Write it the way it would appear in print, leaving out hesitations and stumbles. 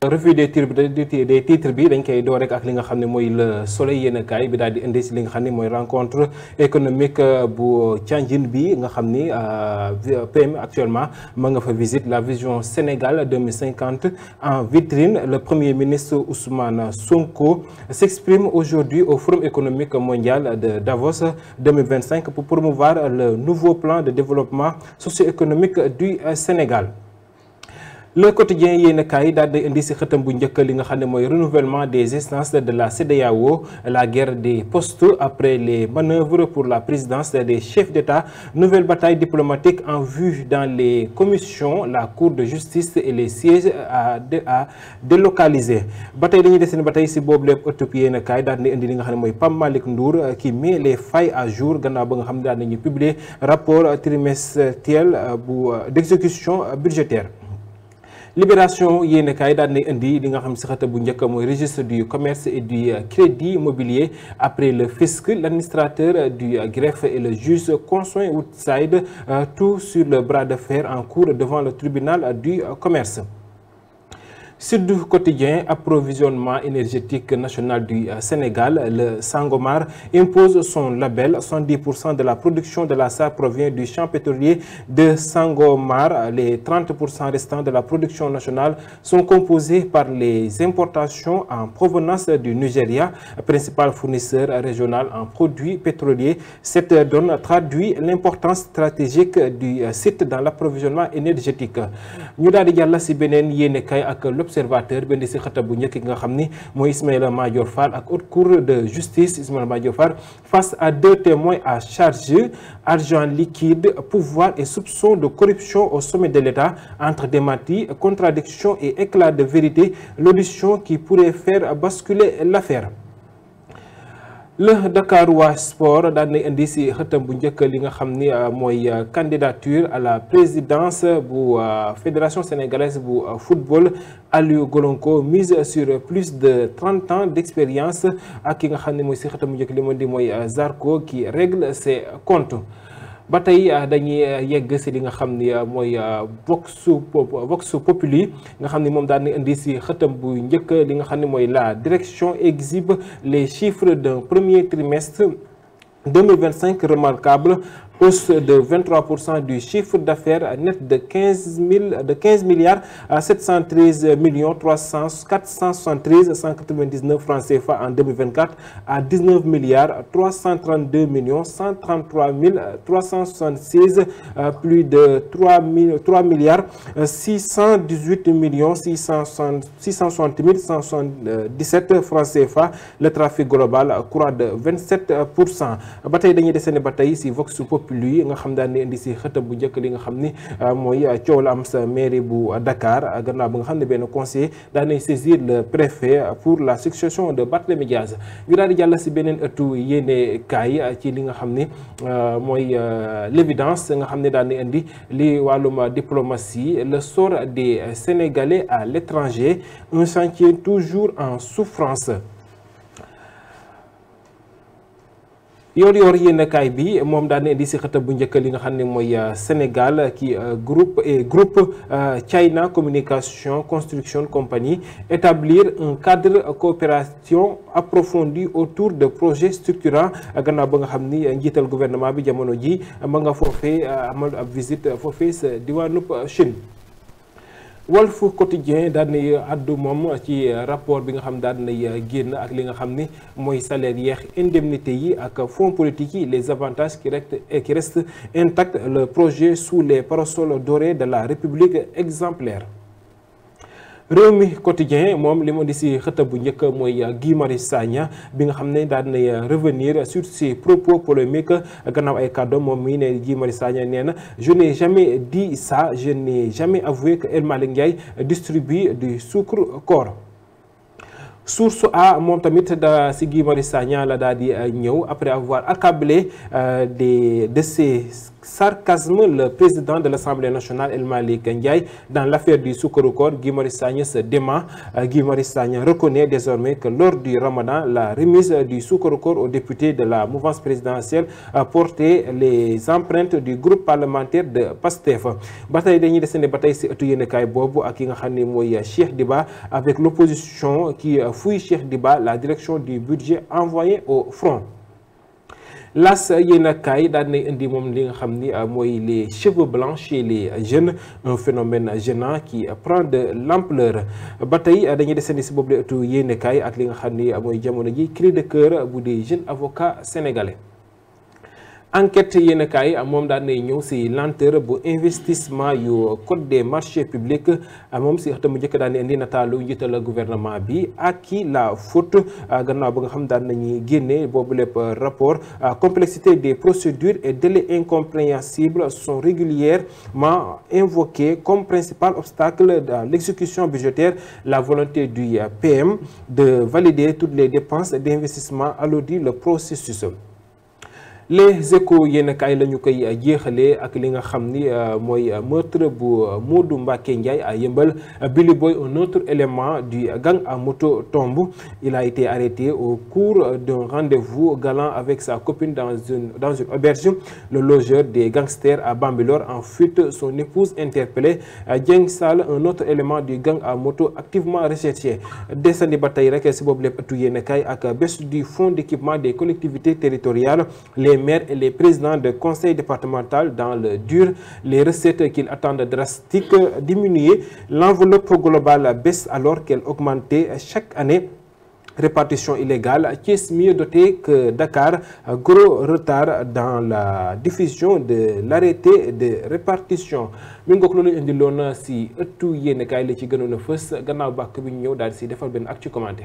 revue des titres bi dañ koy door rek ak li nga xam ne mooy le soleil yéenekaay bi daal di indi si li nga xam ne mooy rencontre économique bu Tianjin bi nga xam ni PM actuellement ma nga fa visite la vision Sénégal 2050 en vitrine. Le premier ministre Ousmane Sonko s'exprime aujourd'hui au Forum économique mondial de Davos 2025 pour promouvoir le nouveau plan de développement socio-économique du Sénégal. Le quotidien yéenekaay daal di indi si xëtam bu njëkk li nga xam ne mooy renouvellement des instances de la CEDEAO, la guerre des postes après les manœuvres pour la présidence des chefs d'État, nouvelle bataille diplomatique en vue dans les commissions, la Cour de justice et les sièges à délocaliser. ba tey dañuy deseen ba tey si boobu lépp ëttub yéenekaay daal di indi li nga xam ne mooy Pape Malick Ndour qui met les failles à jour gannaaw ba nga xam ne daal nañu publier rapport trimestriel d'exécution budgétaire. Libération yéenekaay daal di indi li nga xam si xëta bu njëkk mooy registre du commerce et du crédit immobilier après le fisc, l'administrateur du greffe et le juge conjoint Woodside, tout sur le bras de fer en cours devant le tribunal du commerce. Sud Quotidien, approvisionnement énergétique national du Sénégal, le Sangomar impose son label. 70% de la production de la SAR provient du champ pétrolier de Sangomar. Les 30% restants de la production nationale sont composés par les importations en provenance du Nigeria, principal fournisseur régional en produits pétroliers. Cette donne traduit l'importance stratégique du site dans l'approvisionnement énergétique. Ñu daal di jàll si beneen yéenekaay ak l'Observateur benn si xëta bu njëkk nga xam ni mooy Ismaïla Madior Fall ak haute cour de justice. Ismaïla Madior Fall face à deux témoins à charge, argent liquide, pouvoir et soupçons de corruption au sommet de l'État, entre démenti, contradiction et éclat de vérité, l'audition qui pourrait faire basculer l'affaire. Le Dakarois Sport daal di indi si xëtam bu njëkk li nga xam ni mooy candidature à la présidence bu fédération sénégalaise bu football. Aliou Golonko mise sur plus de 30 ans d'expérience ak ki nga xam ne mooy si xëtam bu njëkk li mu di mooy Zarko qui règle ses comptes. ba tey dañuy yegg si li nga xam ni mooy Vox Populi nga xam ni moom daal di indi si xëtam bu njëkk li nga xam ne mooy la direction exhibe les chiffres d'un premier trimestre 2025 remarquable. Hausse de 23% du chiffre d'affaires net de 15 milliards à 713 millions 473 199 francs CFA en 2024 à 19 milliards 332 millions 133 376 plus de 3 milliards 618 millions 660 177 francs CFA. Le trafic global croît de 27%. ba tey dañuy desene ba tey si Vox Populi nga xam daal ne indi si xëtam bu njëkk li nga xam ni mooy coow la am sa mairie bu Dakar gannaaw ba nga xam ne benn conseiller daal nañ saisir le préfet pour la succession de Barthélémy Dias. ñu daal di jàll si beneen ëttu yéene kaay ci li nga xam ni mooy l'évidence nga xam ne daal di indi li wàllum diplomatie, le sort des Sénégalais à l'étranger, un chantier toujours en souffrance. Yoor yéenekaay bi moom daan indi si xëta bu njëkk li nga xam ne mooy Sénégal qui groupe China Communication Construction Company établir un cadre coopération approfondie autour de projets structurants gannaaw ba nga xam ni njiital gouvernement bi jamono ji ma nga foofee amal ab visite foofee sa diwaanub Chine. Walf Quotidien daal di àddu moom ci rapport bi nga xam daal di génn ak li nga xam ni mooy salaire yeex indemnité yi ak fonds politique yi, les avantages qui restent intacts, le projet sous les parasols dorés de la République exemplaire. Rewmi Quotidien moom li mu di si xëta bu njëkk mooy Guy Marius Sagna bi nga xam ne daal di revenir sur ses propos polémiques gannaaw ay kàddu moom mii ne Guy Marius Sagna nee na je n'ai jamais dit ça, je n'ai jamais avoué que El Malick Ndiaye distribue du sucre corps. Source A moom tamit da si Guy Marius Sagna la daal di ñëw après avoir accablé de ses sarcasme le président de l'Assemblée nationale El Malick Ndiaye dans l'affaire du Soukarou Koor. Guy Marius Sagna se dément. Guy Marius Sagna reconnaît désormais que lors du Ramadan, la remise du Soukarou Koor aux députés de la mouvance présidentielle a porté les empreintes du groupe parlementaire de PASTEF. ba tey dañuy desandi ba tey si ëttu yéenekaay boobu ak ki nga xam ne mooy Cheikh Diba avec l'opposition qui fouille Cheikh Diba la direction du budget envoyé au front. Las yéenekaay daal nay indi moom li nga xam ni mooy les cheveux blancs chez les jeunes, un phénomène gênant qui prend de l'ampleur. ba tey dañuy desandi si boobu la ëttu yéenekaay ak li nga xam ni mooy jamono ji cri de cœur bu des jeunes avocats sénégalais. Enquête yéenekaay moom daan nay ñëw si lenteur bu investissement yu code des marchés publics moom si xëta mu njëkk daan indi nataalu njiital gouvernement bi ak ki la faute gannaaw ba nga xam daan nañuy génne boobu lépp rapport. Complexité des procédures et délais incompréhensibles sont régulièrement invoqués comme principal obstacle dans l'exécution budgétaire. La volonté du PM de valider toutes les dépenses d'investissement alourdit le processus. Les Échos yéenekaay la ñu koy jeexalee ak li nga xam ni mooy meurtre bu Modou Mbacké Ndiaye à Yeumbeul. Billy Boy, un autre élément du gang à moto, tombe. Il a été arrêté au cours d'un rendez-vous galant avec sa copine dans une auberge. Le logeur des gangsters à Bambilor en fuite, son épouse interpellée. Dieng Sall, un autre élément du gang à moto activement recherché. Desandi ba tey rek si boobu lépp ëttu yéenekaay ak baisse du fonds d'équipement des collectivités territoriales. Les maires et les présidents de conseil départemental dans le dur. Les recettes qu'ils attendent drastiques diminuer. L'enveloppe globale baisse alors qu'elle augmentait chaque année. Répartition illégale. Thiès mieux doté que Dakar. Gros retard dans la diffusion de l'arrêté de répartition. mi ngoog loolu indi loon si ëttu yéenekaay la ci gënoon a fës gannaaw bàkk bi ñu ñëw daal si defal benn ak ci commenté.